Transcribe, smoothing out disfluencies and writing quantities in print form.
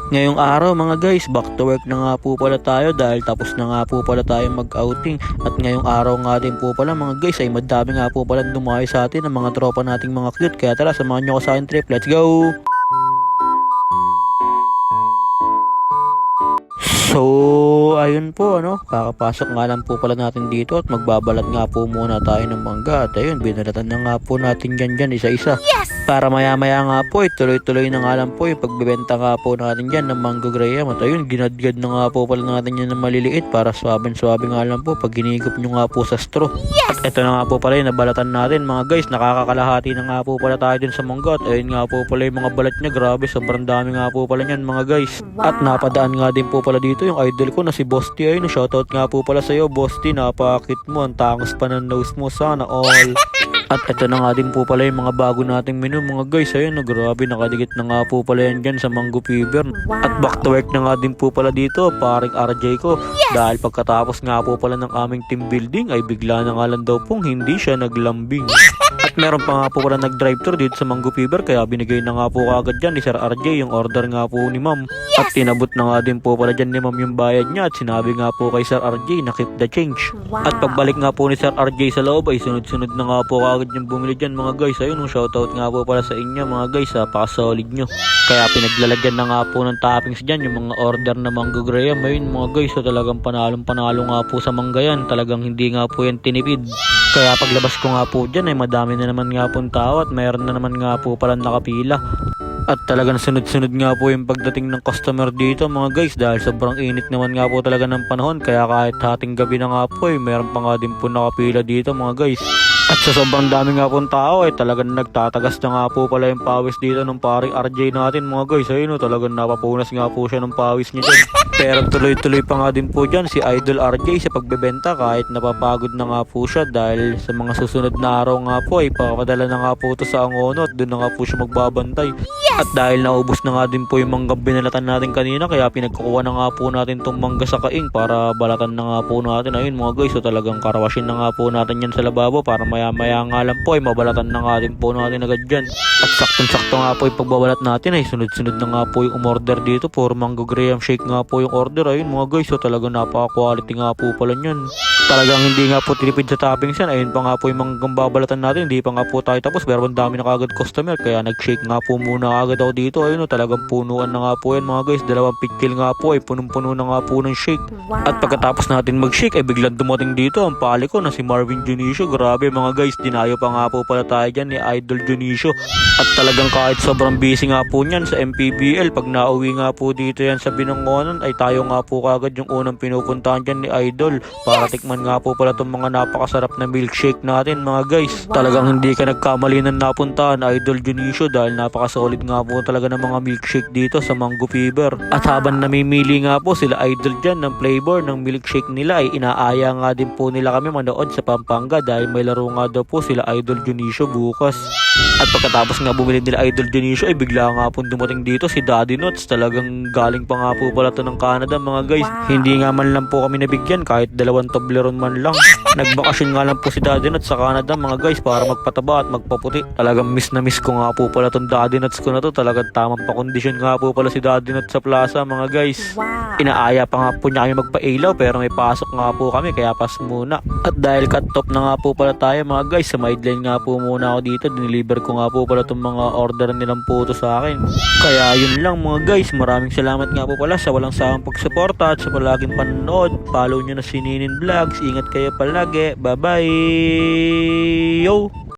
Ngayong araw mga guys, back to work na nga po pala tayo dahil tapos na nga po pala tayo mag-outing. At ngayong araw nga din po pala mga guys ay madami nga po pala dumayo sa atin ng mga tropa nating mga cute. Kaya tara, samahan nyo ko sa akin trip. Let's go! So, ayun po kakapasok nga lang po pala natin dito at magbabalat nga po muna tayo ng mangga. At ayun, binalatan na nga po natin dyan isa-isa. Yes! Para maya-maya nga po, tuloy-tuloy na nga lang po yung pagbebenta nga po natin dyan ng Mango Graham. At ayun, ginadgad na nga po pala natin yan ng maliliit para swabe-swabe nga lang po pag ginigop nyo nga po sa straw. Yes! At ito na nga po pala yung nabalatan natin mga guys, nakakakalahati na nga po pala tayo dun sa mangga. At ayun nga po pala yung mga balat niya, grabe, sobrang dami nga po pala yan mga guys. Wow. At napadaan nga din po pala dito yung idol ko na si Bosti. Ayun, shoutout nga po pala sa'yo Bosti, napakit mo, ang tangos pa ng nose mo, sana all. At ito na nga din po pala yung mga bago nating menu mga guys. Ayun, grabe, nakadikit na nga po pala yan dyan sa Mango Fever. Wow. At back to work na nga din po pala dito paring RJ ko. Yes! Dahil pagkatapos nga po pala ng aming team building ay bigla na nga lang daw pong hindi siya naglambing. At meron pa nga po pala nag-drive-thru dito sa Mango Fever, kaya binigay na nga po kagad dyan ni Sir RJ yung order nga po ni ma'am. Yes! At tinabot na nga din po pala dyan ni ma'am yung bayad niya at sinabi nga po kay Sir RJ na keep the change. Wow. At pagbalik nga po ni Sir RJ sa loob ay sunod-sunod na nga po kagad yung bumili dyan mga guys. Ayun, shoutout nga po pala sa inyo mga guys, paka-solid nyo. Kaya pinaglalagyan na nga po ng toppings dyan yung mga order na Mango Graham. Ayun mga guys, talagang panalong-panalo nga po sa mangga yan. Talagang hindi nga po yan tinipid. Kaya paglabas ko nga po dyan ay madami na naman nga pong tao at mayroon na naman nga po pala nakapila. At talagang sunod-sunod nga po yung pagdating ng customer dito mga guys dahil sobrang init naman nga po talaga ng panahon. Kaya kahit hating gabi na nga po ay mayroon pa nga din po nakapila dito mga guys. At sa sobrang dami nga pong tao ay talagang nagtatagas na nga po pala yung pawis dito ng paring RJ natin mga guys. Ayun, talagang napapunas nga po siya ng pawis niya dyan. Pero tuloy-tuloy pa nga din po dyan si Idol RJ sa pagbebenta kahit napapagod na nga po siya dahil sa mga susunod na araw nga po ay papadala na nga po ito sa Angono at doon na nga po siya magbabantay. Yes! At dahil naubos na nga din po yung mangga binalatan natin kanina kaya pinagkukuha na nga po natin itong mangga sa kaing para balatan na nga po natin. Ayun mga guys, so talagang karawashin na nga po natin yan sa lababo para maya-maya nga lang po ay mabalatan na nga din po natin agad dyan. At saktong-sakto nga po yung pagbabalat natin ay sunod-sunod na nga po yung umorder dito for Mango Graham Shake nga po yung order. Ayun mga guys, so talagang napaka-quality nga po pala nyan. Talagang hindi nga po tinipid sa toppings yan. Ayun pa nga po yung manggang babalatan natin, hindi pa nga po tayo tapos pero ang dami na kagad customer kaya nag-shake nga po muna agad ako dito. Ayun, talagang punuan na nga po yan mga guys, dalawang pitkil nga po ay punong-puno na nga po ng shake. Wow. At pagkatapos natin mag-shake ay biglang dumating dito ang pali ko na si Marvin Junicio. Grabe mga guys, dinayo pa nga po pala tayo dyan ni Idol Junicio. At talagang kahit sobrang busy nga po niyan sa MPBL, pag nauwi nga po dito yan sa Binangonan ay tayo nga po kagad yung unang pinupuntahan dyan ni Idol para tikman nga po pala itong mga napakasarap na milkshake natin mga guys. Wow. Talagang hindi ka nagkamali ng napuntahan Idol Junicio dahil napakasolid nga po talaga ng mga milkshake dito sa Mango Fever. At habang namimili nga po sila Idol dyan ng flavor ng milkshake nila ay inaaya nga din po nila kami manood sa Pampanga dahil may laro nga daw po sila Idol Junicio bukas. At pagkatapos nga bumili nila Idol Junicio ay bigla nga po dumating dito si Daddy Nuts. Talagang galing pa nga po pala to ng Canada mga guys. Wow. Hindi nga man lang po kami nabigyan kahit 2 Toblerone man lang. Nagbakasyon nga lang po si Daddy Nuts sa Canada mga guys para magpataba at magpaputi. Talagang miss na miss ko nga po pala tong Daddy Nuts ko na to. Talagang tamang pakondisyon nga po pala si Daddy Nuts sa plaza mga guys. Wow. Inaaya pa nga po niya kami magpailaw pero may pasok nga po kami kaya pas muna. At dahil cut top na nga po pala tayo mga guys, sa sideline nga po muna ako dito. Diniliver ko nga po pala itong mga order nilang po sa akin. Kaya yun lang mga guys, maraming salamat nga po pala sa walang sawang pagsuporta at sa palaging panonood. Follow nyo na si Ninin Vlogs. Ingat kayo palagi. Bye bye! Yo!